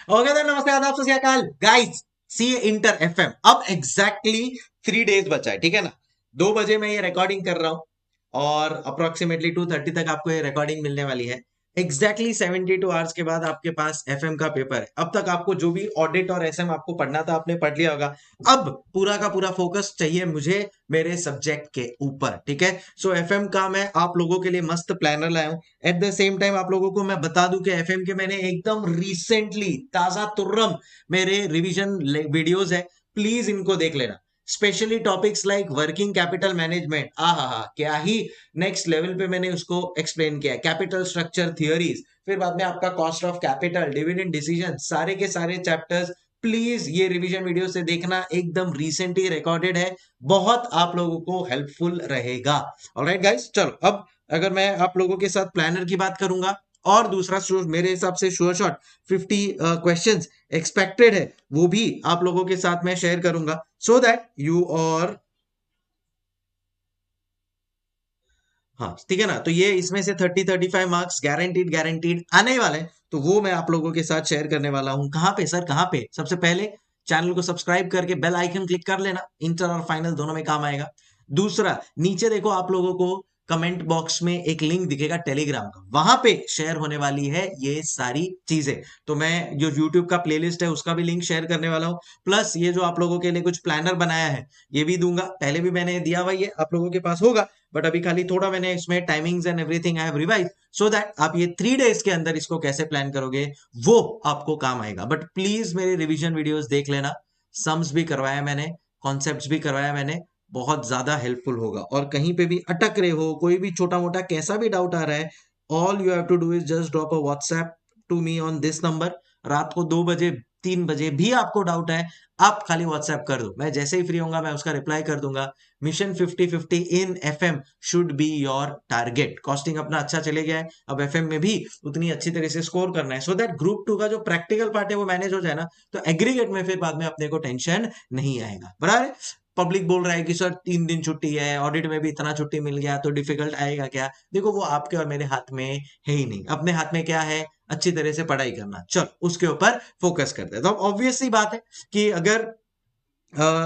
Okay तो नमस्ते आदाब सत श्री अकाल गाइस। सी इंटर एफएम अब एग्जैक्टली 3 डेज बचा है, ठीक है ना। 2 बजे मैं ये रिकॉर्डिंग कर रहा हूँ और अप्रोक्सीमेटली 2:30 तक आपको ये रिकॉर्डिंग मिलने वाली है। एग्जैक्टली 72 आवर्स के बाद आपके पास एफएम का पेपर है। अब तक आपको जो भी ऑडिट और एसएम आपको पढ़ना था आपने पढ़ लिया होगा। अब पूरा का पूरा फोकस चाहिए मुझे मेरे सब्जेक्ट के ऊपर, ठीक है। सो एफएम का मैं आप लोगों के लिए मस्त प्लानर लाया हूँ। एट द सेम टाइम आप लोगों को मैं बता दूं कि एफएम के मैंने एकदम रिसेंटली ताजा तुर्रम मेरे रिवीजन वीडियोस है, प्लीज इनको देख लेना। Specially topics like working capital management, हा क्या ही नेक्स्ट लेवल पे मैंने उसको एक्सप्लेन किया। कैपिटल स्ट्रक्चर थियोरीज, फिर बाद में आपका cost of capital, dividend decision, सारे के सारे चैप्टर्स प्लीज ये रिवीजन वीडियो से देखना, एकदम रिसेंटली रिकॉर्डेड है, बहुत आप लोगों को हेल्पफुल रहेगा। ऑलराइट गाइस, चलो अब अगर मैं आप लोगों के साथ प्लानर की बात करूंगा और दूसरा मेरे हिसाब से श्योर शॉट 50 क्वेश्चंस एक्सपेक्टेड है, वो भी आप लोगों के साथ मैं शेयर करूंगा सो दैट यू और हाँ ठीक है ना। तो ये इसमें से 30-35 मार्क्स गारंटीड गारंटीड आने वाले हैं, तो वो मैं आप लोगों के साथ शेयर करने वाला हूं। कहाँ पे सर, कहाँ पे? सबसे पहले चैनल को सब्सक्राइब करके बेल आइकन क्लिक कर लेना, इंटर और फाइनल दोनों में काम आएगा। दूसरा, नीचे देखो आप लोगों को कमेंट बॉक्स में एक लिंक दिखेगा टेलीग्राम का, वहां पे शेयर होने वाली है ये सारी चीजें। तो मैं जो यूट्यूब का प्लेलिस्ट है उसका भी लिंक शेयर करने वाला हूँ, प्लस ये जो आप लोगों के लिए कुछ प्लानर बनाया है ये भी दूंगा। पहले भी मैंने दिया हुआ, ये आप लोगों के पास होगा, बट अभी खाली थोड़ा मैंने इसमें timings and everything I have revise so that आप ये 3 डेज के अंदर इसको कैसे प्लान करोगे वो आपको काम आएगा। बट प्लीज मेरे रिवीजन वीडियोस देख लेना, सम्स भी करवाया मैंने, कॉन्सेप्ट्स भी करवाया मैंने, बहुत ज्यादा हेल्पफुल होगा। और कहीं पे भी अटक रहे हो, कोई भी छोटा मोटा कैसा भी डाउट आ रहा है, all you have to do is just drop a WhatsApp to me on this number. रात को 2 बजे 3 बजे भी आपको डाउट है, आप खाली व्हाट्सएप कर दो, मैं जैसे ही फ्री होऊंगा मैं उसका रिप्लाई कर दूंगा। Mission 50-50 in FM should be your target. Costing अपना अच्छा चले गया है, अब एफएम में भी उतनी अच्छी तरह से स्कोर करना है सो दैट ग्रुप 2 का जो प्रैक्टिकल पार्ट है वो मैनेज हो जाए ना, तो एग्रीगेट में फिर बाद में अपने को टेंशन नहीं आएगा। बराबर है। पब्लिक बोल रहा है कि सर 3 दिन छुट्टी है, ऑडिट में भी इतना छुट्टी मिल गया तो डिफिकल्ट आएगा क्या? देखो वो आपके और मेरे हाथ में है ही नहीं। अपने हाथ में क्या है? अच्छी तरह से पढ़ाई करना। चलो उसके ऊपर फोकस करते हैं। तो ऑब्वियस सी बात है कि अगर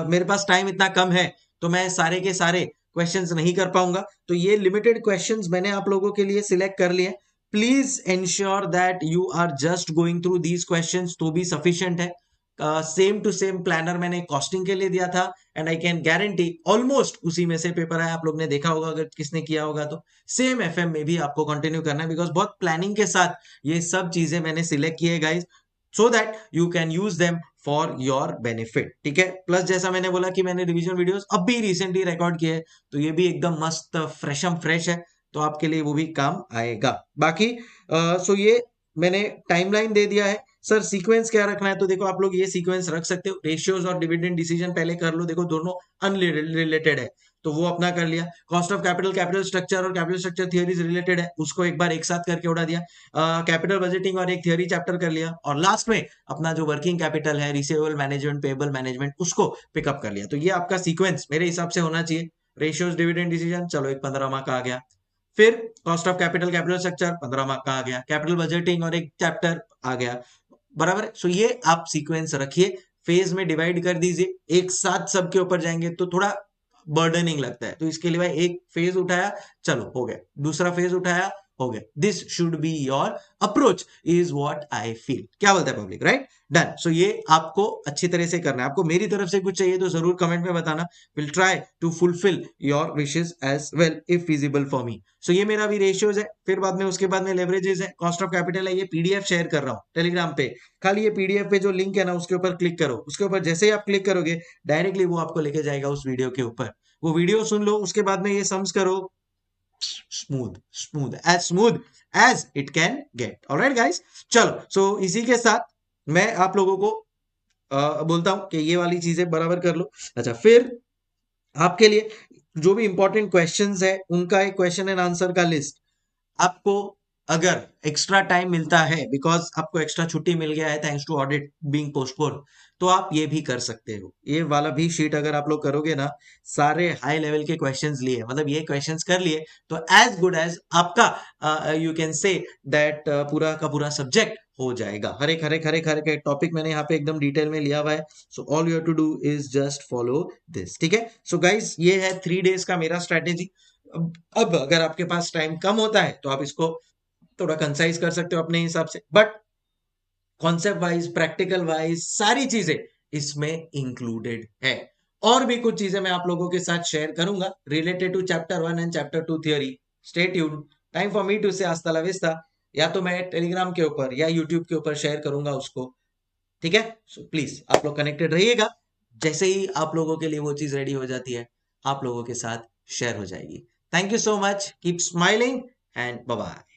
मेरे पास टाइम इतना कम है तो मैं सारे के सारे क्वेश्चंस नहीं कर पाऊंगा, तो ये लिमिटेड क्वेश्चंस मैंने आप लोगों के लिए सिलेक्ट कर लिए। Please ensure that you are just going through these questions, तो भी सफिशिएंट है। सेम टू सेम प्लानर मैंने कॉस्टिंग के लिए दिया था and I can guarantee almost उसी में से पेपर है, आप लोग ने देखा होगा अगर किसने किया होगा तो। सेम एफएम में भी आपको कंटिन्यू करना है बिकॉज बहुत प्लानिंग के साथ ये सब चीजें मैंने सिलेक्ट की है guys, so that you can use them for your benefit, ठीक है। प्लस जैसा मैंने बोला कि मैंने रिवीजन वीडियोस अब भी रिसेंटली रिकॉर्ड किए हैं, तो ये भी एकदम मस्त फ्रेशम फ्रेश है, तो आपके लिए वो भी काम आएगा। बाकी सो ये मैंने टाइमलाइन दे दिया है। सर सीक्वेंस क्या रखना है, तो देखो आप लोग ये सीक्वेंस रख सकते हो, रेशियोज और डिविडेंड डिसीजन पहले कर लो, देखो दोनों अनरिलेटेड है तो वो अपना कर लिया। Cost of capital, capital structure और कैपिटल स्ट्रक्चर थियरीज रिलेटेड है, उसको एक बार एक साथ करके उड़ा दिया। कैपिटल बजटिंग और एक थियरी चैप्टर कर लिया, और लास्ट में अपना जो वर्किंग कैपिटल है, रिसीवेबल मैनेजमेंट, पेएबल मैनेजमेंट, उसको पिकअप कर लिया। तो ये आपका सीक्वेंस मेरे हिसाब से होना चाहिए। रेशियोज, डिविडेंड डिसीजन, चलो एक 15 मार्क का आ गया। फिर cost of capital, capital structure 15 mark का आ गया। कैपिटल बजटिंग और एक चैप्टर आ गया। बराबर। सो ये आप सीक्वेंस रखिए, फेज में डिवाइड कर दीजिए, एक साथ सबके ऊपर जाएंगे तो थोड़ा बर्डनिंग लगता है, तो इसके लिए भाई एक फेज उठाया, चलो हो गया, दूसरा फेज उठाया, हो गया। This should be your approach is what I feel. क्या बोलता है पब्लिक, राइट? डन। सो ये आपको अच्छी तरह से करना है। आपको मेरी तरफ से कुछ चाहिए तो जरूर कमेंट में बताना, will try to fulfil your wishes as well if feasible for me. So ये मेरा भी रेशियोज है, फिर बाद में उसके बाद में लेवरेजेस है, कॉस्ट ऑफ कैपिटल है, ये पीडीएफ शेयर कर रहा हूँ टेलीग्राम पे। खाली ये पीडीएफ पे जो लिंक है ना उसके ऊपर क्लिक करो, उसके ऊपर जैसे ही आप क्लिक करोगे डायरेक्टली वो आपको लेके जाएगा उस वीडियो के ऊपर। वो वीडियो सुन लो, उसके बाद में ये सम्स करो, smooth smooth as it can get. Alright guys, चलो सो इसी के साथ मैं आप लोगों को बोलता हूं कि ये वाली चीजें बराबर कर लो। अच्छा, फिर आपके लिए जो भी इंपॉर्टेंट क्वेश्चंस है उनका एक क्वेश्चन एंड आंसर का लिस्ट आपको अगर एक्स्ट्रा टाइम मिलता है, बिकॉज आपको एक्स्ट्रा छुट्टी मिल गया है thanks to audit being postponed, तो आप ये भी कर सकते हो। ये वाला भी शीट अगर आप लोग करोगे ना, सारे हाई लेवल के क्वेश्चंस लिए, मतलब ये क्वेश्चंस कर लिए, तो एज गुड एज आपका यू कैन से दैट पूरा का पूरा सब्जेक्ट हो जाएगा। हर एक टॉपिक मैंने यहाँ पे एकदम डिटेल में लिया हुआ है। So all you have to do is just follow this, ठीक है। सो गाइज ये है 3 डेज का मेरा स्ट्रेटेजी। अब अगर आपके पास टाइम कम होता है तो आप इसको थोड़ा कंसाइज कर सकते हो अपने हिसाब से, but concept wise, practical wise सारी चीजें इसमें इंक्लूडेड है। और भी कुछ चीजें मैं आप लोगों के साथ शेयर करूंगा related to chapter 1 and chapter 2 theory. Stay tuned, time for me to say हasta la vista। या तो मैं टेलीग्राम के ऊपर या यूट्यूब के ऊपर शेयर करूंगा उसको, ठीक है। सो प्लीज आप लोग कनेक्टेड रहिएगा। जैसे ही आप लोगों के लिए वो चीज रेडी हो जाती है, आप लोगों के साथ शेयर हो जाएगी। Thank you so much, keep smiling and bye bye.